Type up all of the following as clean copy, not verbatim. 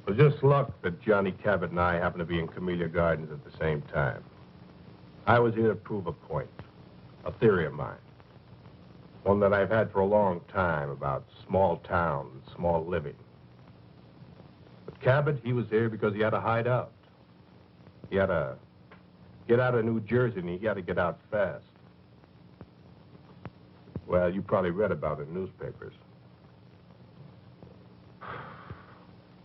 It was just luck that Johnny Cabot and I happened to be in Camellia Gardens at the same time. I was here to prove a point, a theory of mine. One that I've had for a long time about small towns and small living. But Cabot, he was here because he had to hide out. He had to get out of New Jersey, and he had to get out fast. Well, you probably read about it in newspapers.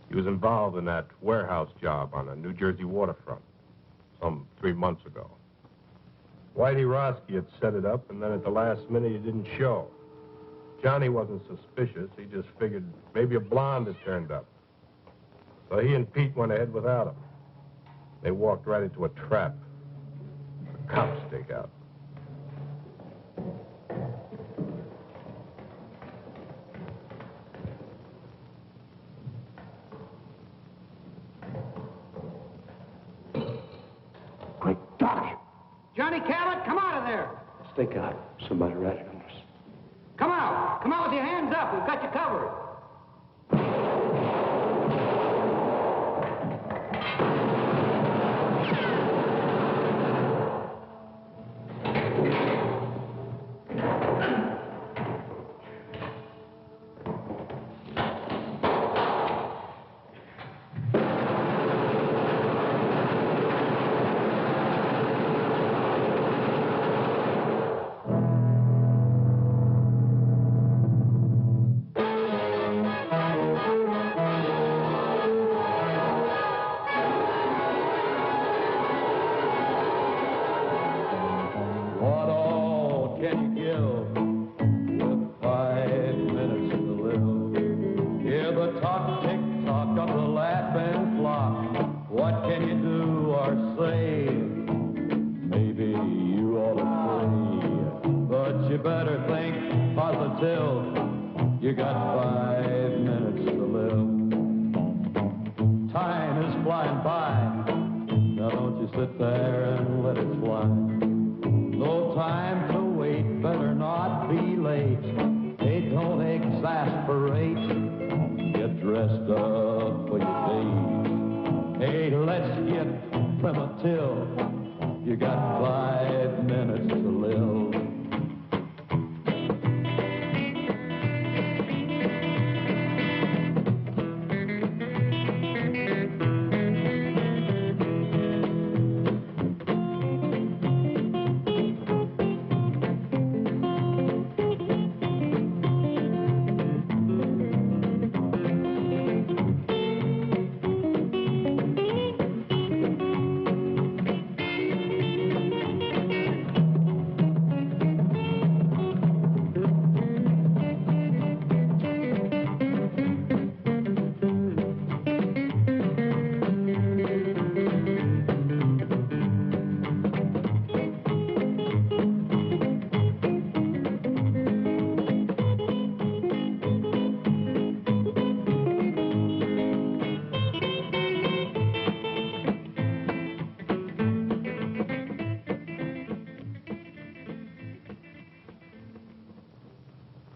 He was involved in that warehouse job on the New Jersey waterfront some 3 months ago. Whitey Roski had set it up, and then at the last minute he didn't show. Johnny wasn't suspicious. He just figured maybe a blonde had turned up. So he and Pete went ahead without him. They walked right into a trap. The cops stake out. Johnny Cabot, come out of there. Stake out. Somebody ratted on us. Come out. Come out with your hands up. We've got you covered.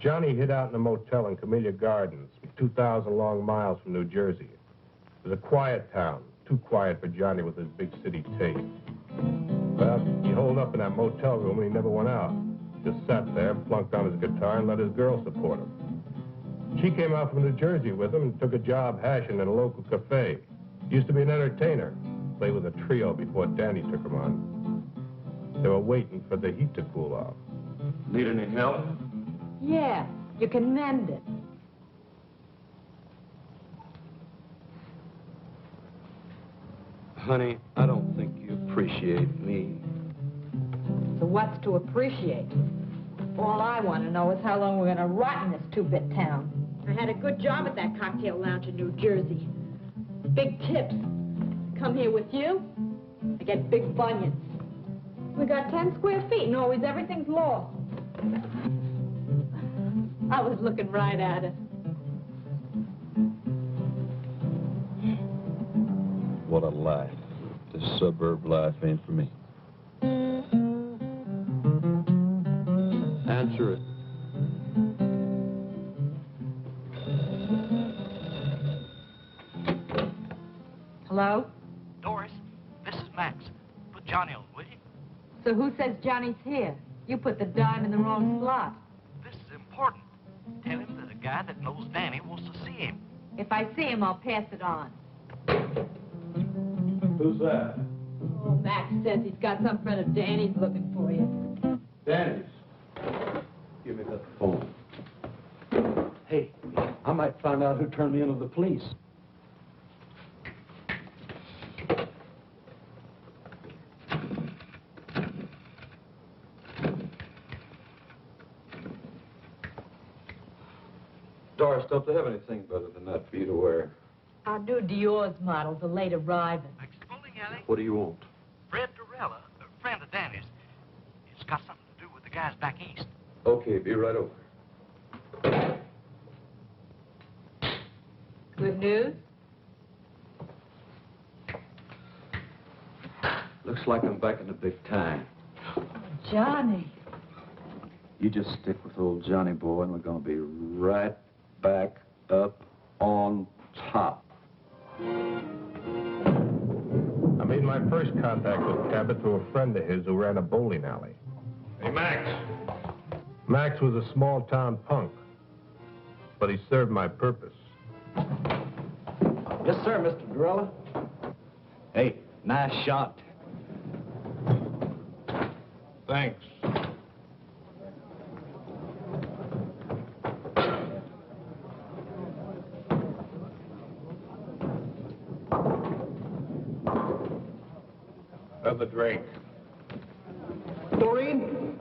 Johnny hid out in a motel in Camellia Gardens, 2,000 long miles from New Jersey. It was a quiet town, too quiet for Johnny with his big city taste. Well, he holed up in that motel room and he never went out. Just sat there, plunked on his guitar, and let his girl support him. She came out from New Jersey with him and took a job hashing in a local cafe. Used to be an entertainer. Played with a trio before Danny took him on. They were waiting for the heat to cool off. Need any help? Yeah, you can mend it. Honey, I don't think you appreciate me. So what's to appreciate? All I want to know is how long we're going to rot in this two-bit town. I had a good job at that cocktail lounge in New Jersey. Big tips. Come here with you, I get big bunions. We got 10 square feet and always everything's lost. I was looking right at it. What a life. This suburb life ain't for me. Answer it. Hello? Doris, this is Max. Put Johnny on, will you? So who says Johnny's here? You put the dime in the wrong slot. This is important. Tell him that a guy that knows Danny wants to see him. If I see him, I'll pass it on. Who's that? Oh, Max says he's got some friend of Danny's looking for you. Danny's. Give me that phone. Hey, I might find out who turned me into the police. Doris, don't they have anything better than that for you to wear? Our new Dior's models are late arriving. Bowling alley? What do you want? Fred Durella, a friend of Danny's. It's got something to do with the guys back east. Okay, be right over. Good news? Looks like I'm back in the big time. Johnny. You just stick with old Johnny boy, and we're gonna be right back up on top. I made my first contact with Cabot through a friend of his who ran a bowling alley. Hey, Max. Max was a small-town punk, but he served my purpose. Yes, sir, Mr. Durella. Hey, nice shot. Thanks. Another drink. Doreen?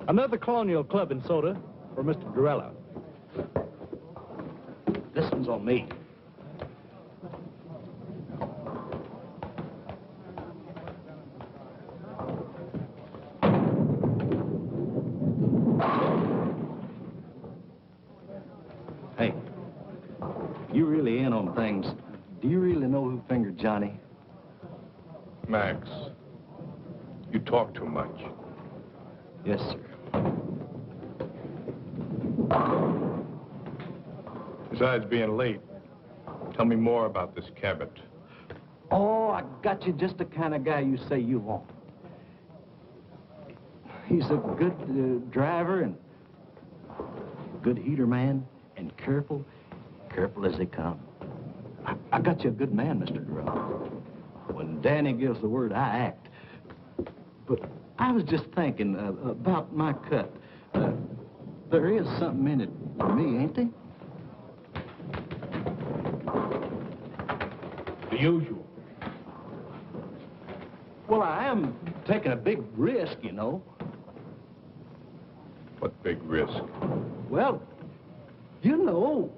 Another Colonial Club and soda for Mr. Durella. This one's on me. Hey, you really in on things. Do you really know who fingered Johnny? Max, you talk too much. Yes, sir. Besides being late, tell me more about this Cabot. Oh, I got you just the kind of guy you say you want. He's a good driver and good heater man and careful as they come. I got you a good man, Mr. Durella. When Danny gives the word, I act. But I was just thinking about my cut. There is something in it for me, ain't there? The usual. Well, I am taking a big risk, you know. What big risk? Well, you know.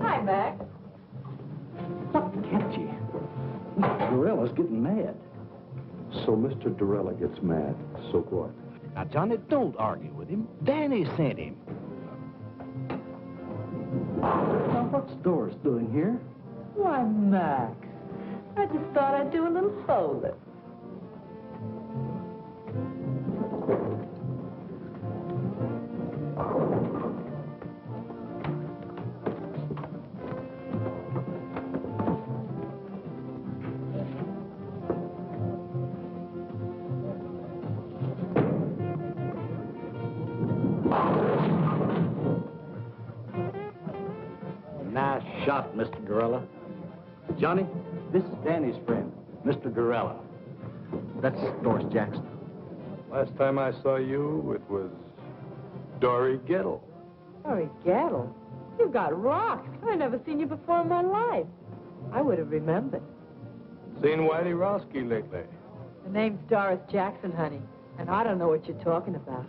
Hi, Max. What can't you? Mr. Durella's getting mad. So Mr. Durella gets mad. So what? Now, Johnny, don't argue with him. Danny sent him. Now, what's Doris doing here? Why, Max. I just thought I'd do a little bowling. Nice shot, Mr. Durella. Johnny, this is Danny's friend, Mr. Durella. That's Doris Jackson. Last time I saw you, it was Dory Gettle. Sorry, Gattle. You got rocked. I never seen you before in my life. I would have remembered. Seen Whitey Roski lately? The name's Doris Jackson, honey. And I don't know what you're talking about.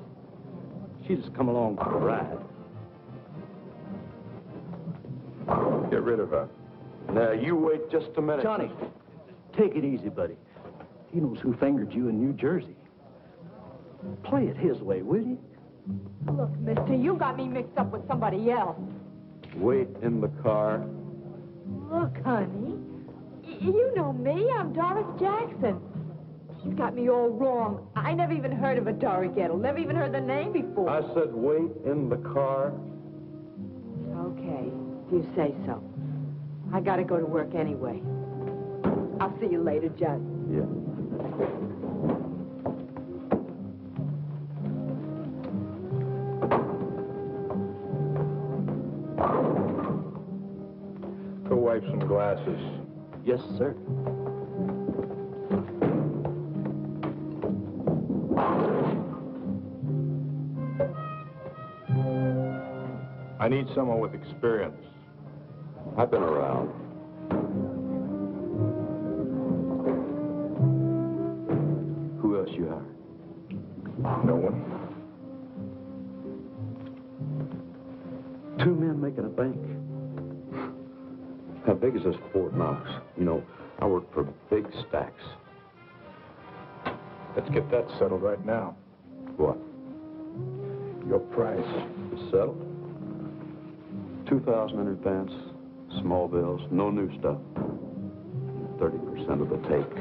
She just come along for a ride. Get rid of her. Now, you wait just a minute. Johnny, take it easy, buddy. He knows who fingered you in New Jersey. Play it his way, will you? Look, mister, you got me mixed up with somebody else. Wait in the car. Look, honey, you know me. I'm Doris Jackson. You got me all wrong. I never even heard of a Dory Gettle. Never even heard the name before. I said wait in the car. Okay, if you say so. I gotta go to work anyway. I'll see you later, Judd. Yeah. Go wipe some glasses. Yes, sir. I need someone with experience. I've been around. Who else you hire? No one. Two men making a bank. How big is this Fort Knox? You know, I work for big stacks. Let's get that settled right now. What? Your price. Settled? 2,000 in advance, small bills, no new stuff. 30% of the take.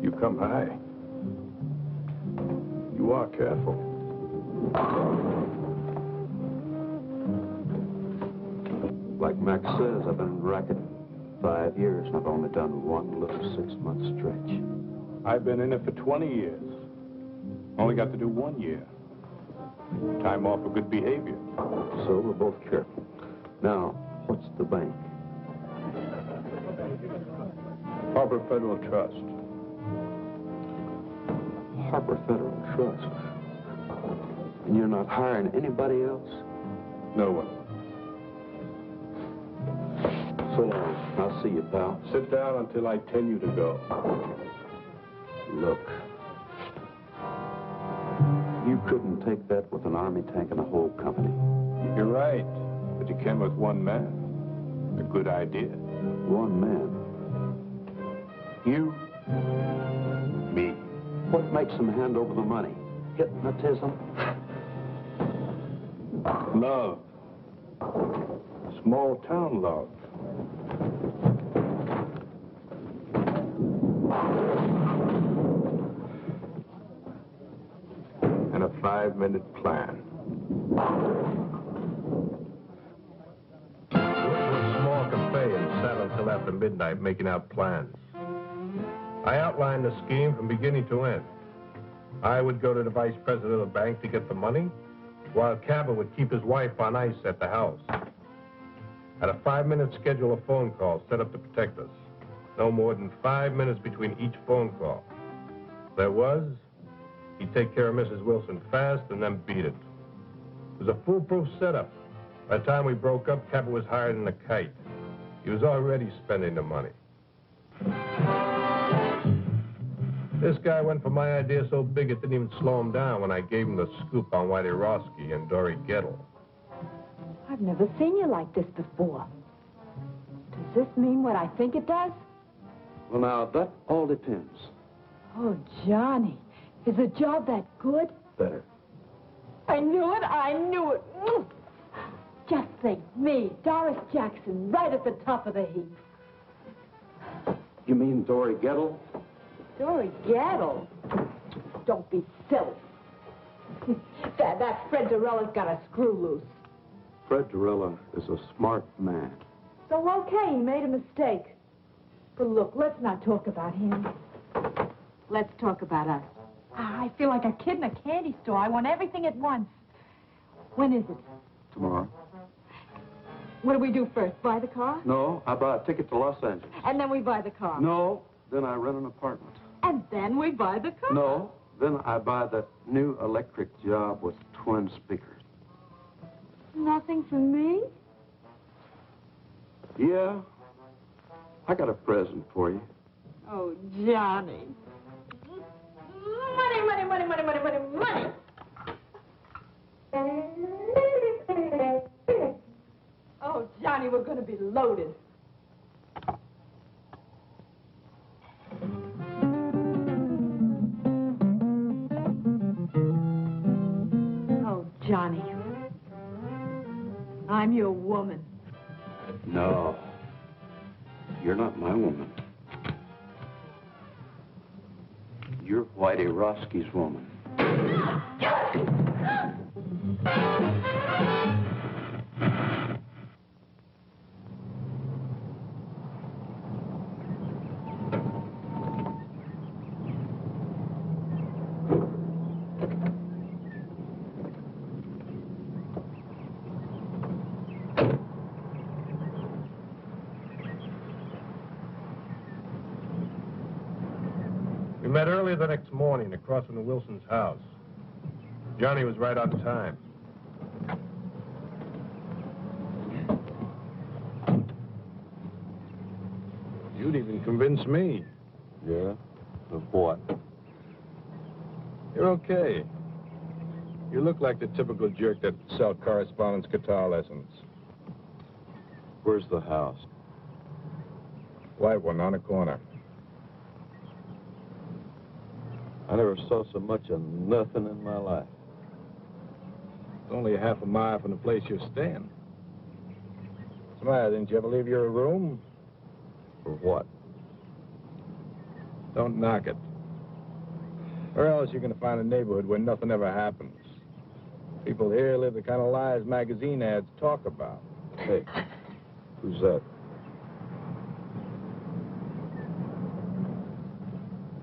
You come high. You are careful. Like Max says, I've been in racket 5 years, and I've only done one little 6-month stretch. I've been in it for 20 years. Only got to do 1 year. Time off for good behavior. So we're both careful. Now, what's the bank? Harbor Federal Trust. Harbor Federal Trust. And you're not hiring anybody else? No one. So long. I'll see you, pal. Sit down until I tell you to go. Look. You couldn't take that with an army tank and a whole company. You're right, but you can with one man. A good idea. One man. You, me. What makes them hand over the money? Hypnotism? Love. Small town love. And a 5-minute plan. We went to a small cafe and sat until after midnight making out plans. I outlined the scheme from beginning to end. I would go to the vice president of the bank to get the money, while Cabot would keep his wife on ice at the house. Had a 5-minute schedule of phone calls set up to protect us. No more than 5 minutes between each phone call. There was, he'd take care of Mrs. Wilson fast and then beat it. It was a foolproof setup. By the time we broke up, Cabot was hired in a kite. He was already spending the money. This guy went for my idea so big it didn't even slow him down when I gave him the scoop on Whitey Roski and Dory Gettle. I've never seen you like this before. Does this mean what I think it does? Well, now, that all depends. Oh, Johnny, is the job that good? Better. I knew it, I knew it. Just think, me, Doris Jackson, right at the top of the heap. You mean Dory Gettle? Dory Gettle? Don't be silly. that Fred Dorella's got a screw loose. Fred Dorella is a smart man. So, okay, he made a mistake. But look, let's not talk about him. Let's talk about us. I feel like a kid in a candy store. I want everything at once. When is it? Tomorrow. What do we do first? Buy the car? No, I buy a ticket to Los Angeles. And then we buy the car? No, then I rent an apartment. And then we buy the car? No, then I buy that new electric job with twin speakers. Nothing for me? Yeah, I got a present for you. Oh, Johnny. Money, money, money, money, money, money, money. Oh, Johnny, we're going to be loaded. Oh, Johnny. I'm your woman. No. You're not my woman. You're Whitey Roski's woman. We met early the next morning across from the Wilson's house. Johnny was right on time. You'd even convince me. Yeah? Of what? You're okay. You look like the typical jerk that sell correspondence guitar lessons. Where's the house? White one on the corner. I never saw so much of nothing in my life. It's only a half a mile from the place you're staying. What's the matter? Didn't you ever leave your room? For what? Don't knock it. Or else you're going to find a neighborhood where nothing ever happens. People here live the kind of lives magazine ads talk about. Hey, who's that?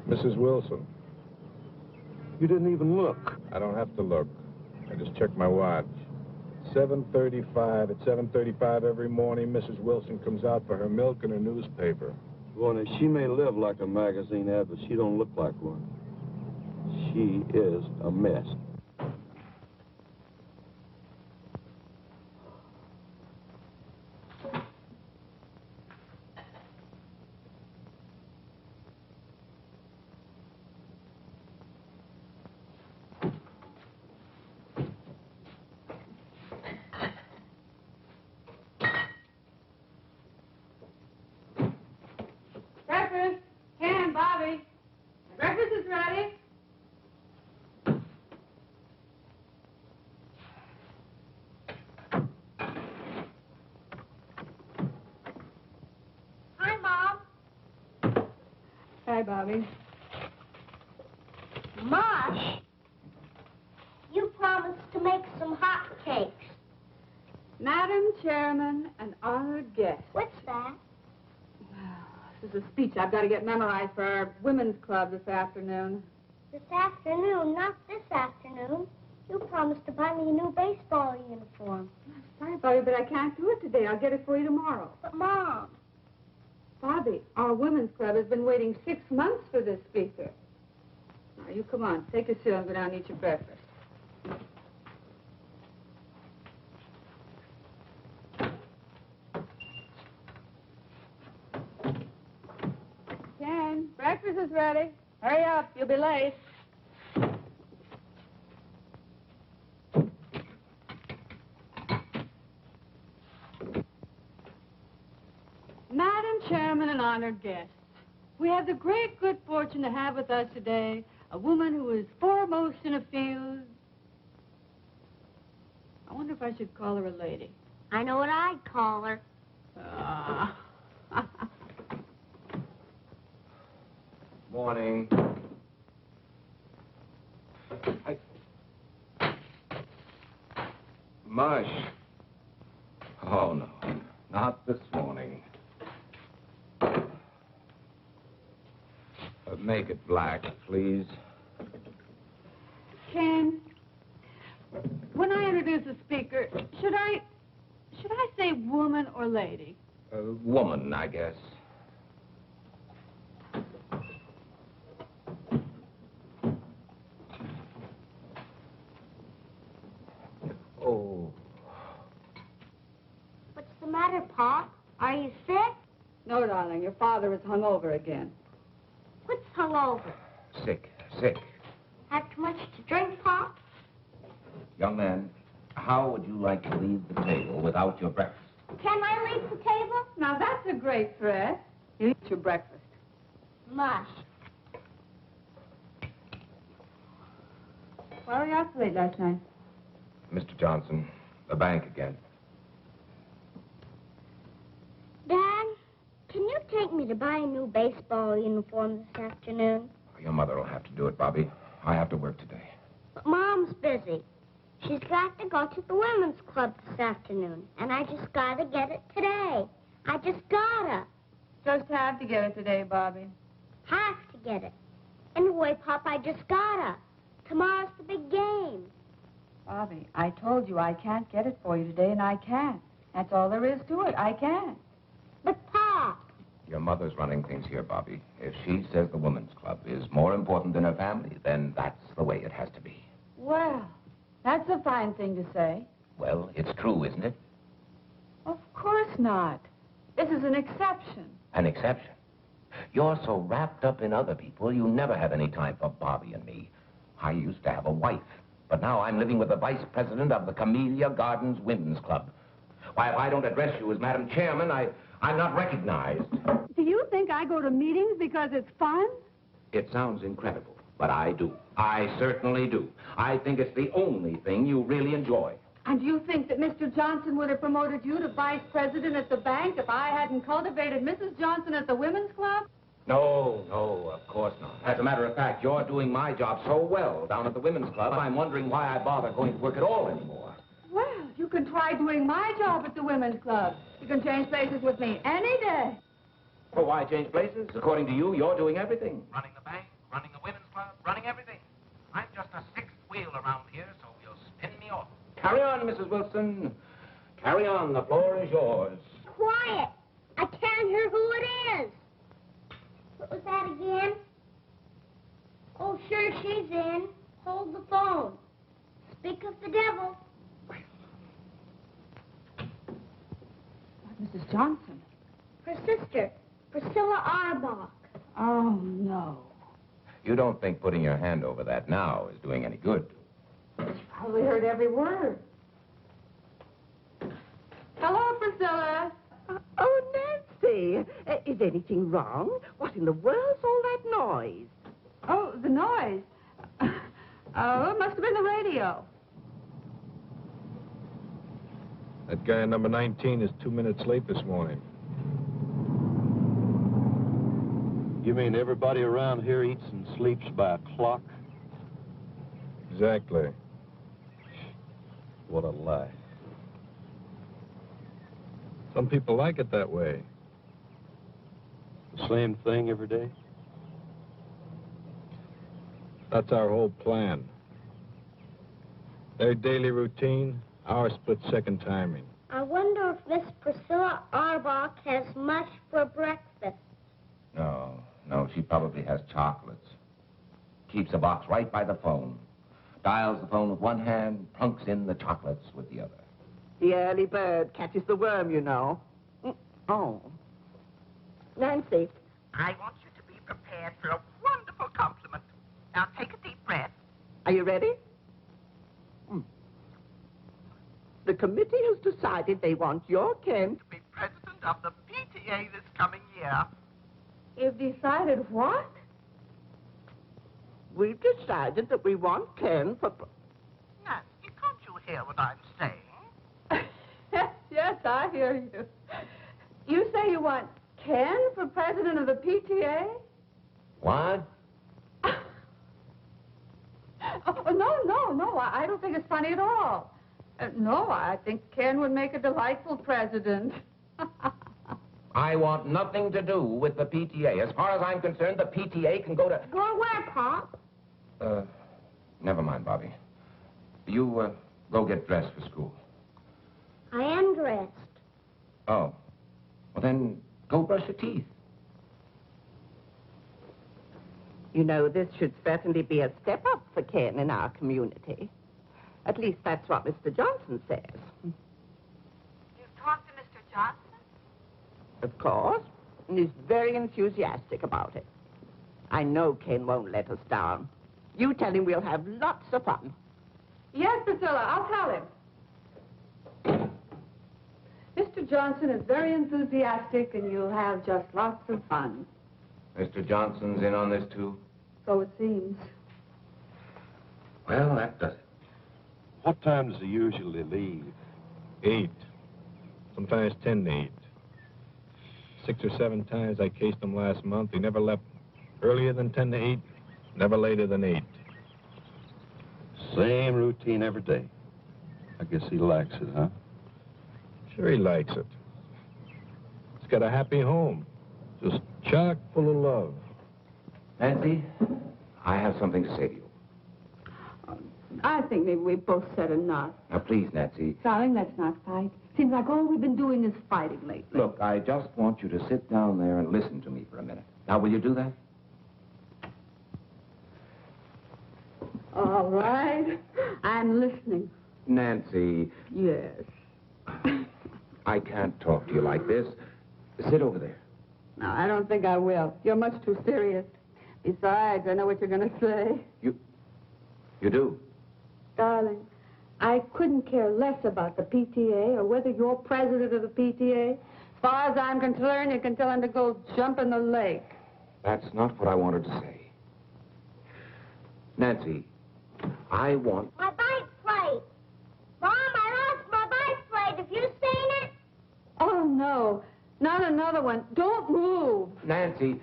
Mrs. Wilson. You didn't even look. I don't have to look. I just checked my watch. 7:35. At 7:35 every morning, Mrs. Wilson comes out for her milk and her newspaper. Well, now, she may live like a magazine ad, but she don't look like one. She is a mess. Breakfast. Ken, Bobby. Breakfast is ready. Hi, Mom. Hi, Bobby. Mosh, you promised to make some hot cakes. Madam Chairman and honored guests. What's that? This is a speech I've got to get memorized for our women's club this afternoon. This afternoon, not this afternoon. You promised to buy me a new baseball uniform. Sorry, Bobby, but I can't do it today. I'll get it for you tomorrow. But, Mom, Bobby, our women's club has been waiting 6 months for this speaker. Now, you come on. Take a seat and go down and eat your breakfast. Ken, breakfast is ready. Hurry up. You'll be late. Madam Chairman and honored guests, we have the great good fortune to have with us today a woman who is foremost in a field. I wonder if I should call her a lady. I know what I'd call her. Morning. Mush. Oh, no. Not this morning. Make it black, please. Ken, when I introduce a speaker, should I say woman or lady? Woman, I guess. Oh. What's the matter, Pop? Are you sick? No, darling, your father is hungover again. What's hungover? Sick. Had too much to drink, Pop? Young man, how would you like to leave the table without your breakfast? Can I leave the table? Now, that's a great threat. You eat your breakfast. Mush. Why were you out so late last night? Mr. Johnson, the bank again. take me to buy a new baseball uniform this afternoon? Your mother will have to do it, Bobby. I have to work today. But Mom's busy. She's got to go to the women's club this afternoon, and I just gotta get it today. I just gotta. Just have to get it today, Bobby. Have to get it. Anyway, Pop, I just gotta. Tomorrow's the big game. Bobby, I told you I can't get it for you today, and I can't. That's all there is to it. I can't. But, Pop, Your mother's running things here, Bobby. If she says the women's club is more important than her family, then that's the way it has to be. Well, that's a fine thing to say. Well, it's true, isn't it? Of course not. This is an exception. An exception. You're so wrapped up in other people, you never have any time for Bobby and me. I used to have a wife, but now I'm living with the vice president of the Camellia Gardens Women's Club. Why, if I don't address you as Madam Chairman, I'm not recognized. Do you think I go to meetings because it's fun? It sounds incredible, but I do. I certainly do. I think it's the only thing you really enjoy. And you think that Mr. Johnson would have promoted you to vice president at the bank if I hadn't cultivated Mrs. Johnson at the women's club? No, of course not. As a matter of fact, you're doing my job so well down at the women's club, I'm wondering why I bother going to work at all anymore. Well, you can try doing my job at the women's club. You can change places with me any day. Well, why change places? According to you, you're doing everything. Running the bank, running the women's club, running everything. I'm just a sixth wheel around here, so you'll spin me off. Carry on, Mrs. Wilson. Carry on. The floor is yours. quiet. I can't hear who it is. What was that again? Oh, sure, she's in. Hold the phone. Speak of the devil. Mrs. Johnson. Her sister, Priscilla Arbach. Oh, no. You don't think putting your hand over that now is doing any good? She's probably heard every word. Hello, Priscilla. Oh, Nancy, is anything wrong? What in the world's all that noise? Oh, the noise. Oh, it must have been the radio. That guy number 19 is 2 minutes late this morning. You mean everybody around here eats and sleeps by a clock? Exactly. What a lie. Some people like it that way. The same thing every day? That's our whole plan. Their daily routine, our split-second timing. I wonder if Miss Priscilla Arbach has mush for breakfast. No, she probably has chocolates. Keeps a box right by the phone. Dials the phone with one hand, plunks in the chocolates with the other. The early bird catches the worm, you know. Oh. Nancy. I want you to be prepared for a wonderful compliment. Now take a deep breath. Are you ready? The committee has decided they want your Ken To be president of the PTA this coming year. You've decided what? We've decided that we want Ken for... Nancy, can't you hear what I'm saying? Yes, I hear you. You say you want Ken for president of the PTA? What? Oh, no. I don't think it's funny at all. No, I think Ken would make a delightful president. I want nothing to do with the PTA. As far as I'm concerned, the PTA can go to... Go where, Pop? Never mind, Bobby. You, go get dressed for school. I am dressed. Oh. Well, then, go brush your teeth. You know, this should certainly be a step up for Ken in our community. At least that's what Mr. Johnson says. You've talked to Mr. Johnson? Of course. And he's very enthusiastic about it. I know Ken won't let us down. You tell him we'll have lots of fun. Yes, Priscilla, I'll tell him. Mr. Johnson is very enthusiastic, and you'll have just lots of fun. Mr. Johnson's in on this, too? So it seems. Well, that does it. What time does he usually leave? 8. Sometimes 10 to 8. 6 or 7 times I cased him last month. He never left earlier than 10 to 8, never later than 8. Same routine every day. I guess he likes it, huh? Sure he likes it. He's got a happy home, just chock full of love. Nancy, I have something to say to you. I think maybe we both said enough. Now, please, Nancy. Darling, let's not fight. Seems like all we've been doing is fighting lately. Look, I just want you to sit down there and listen to me for a minute. Now, will you do that? All right. I'm listening. Nancy. Yes. I can't talk to you like this. Sit over there. No, I don't think I will. You're much too serious. Besides, I know what you're going to say. You do? Darling, I couldn't care less about the PTA or whether you're president of the PTA. As far as I'm concerned, you can tell him to go jump in the lake. That's not what I wanted to say. Nancy, I want... My bike plate. Mom, I lost my bike plate. Have you seen it? Oh, no. Not another one. Don't move. Nancy.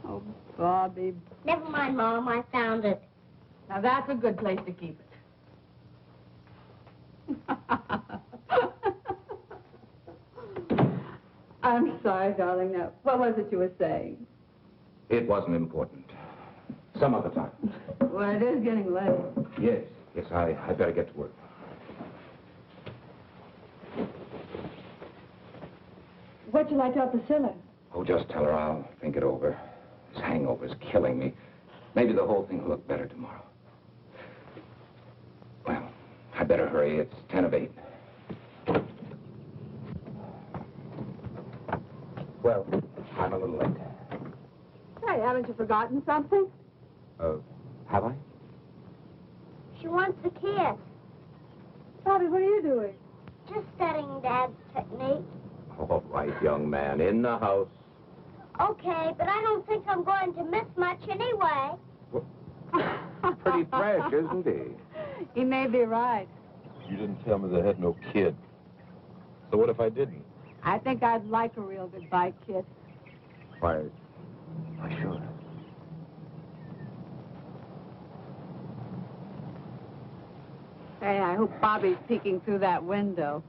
Oh, Bobby. Never mind, Mom. I found it. Now, that's a good place to keep it. I'm sorry, darling. Now, what was it you were saying? It wasn't important. Some other time. Well, it is getting late. Yes, I better get to work. What'd you like to tell Priscilla? Oh, just tell her I'll think it over. This hangover's killing me. Maybe the whole thing will look better tomorrow. Well, I better hurry. It's 10 of 8. Well, I'm a little late. Hey, haven't you forgotten something? Have I? She wants a kiss. Bobby, what are you doing? Just studying Dad's technique. All right, young man, in the house. Okay, but I don't think I'm going to miss much anyway. Pretty fresh, isn't he? He may be right. You didn't tell me they had no kid. So what if I didn't? I think I'd like a real goodbye kiss. Why, sure. Hey, I hope Bobby's peeking through that window.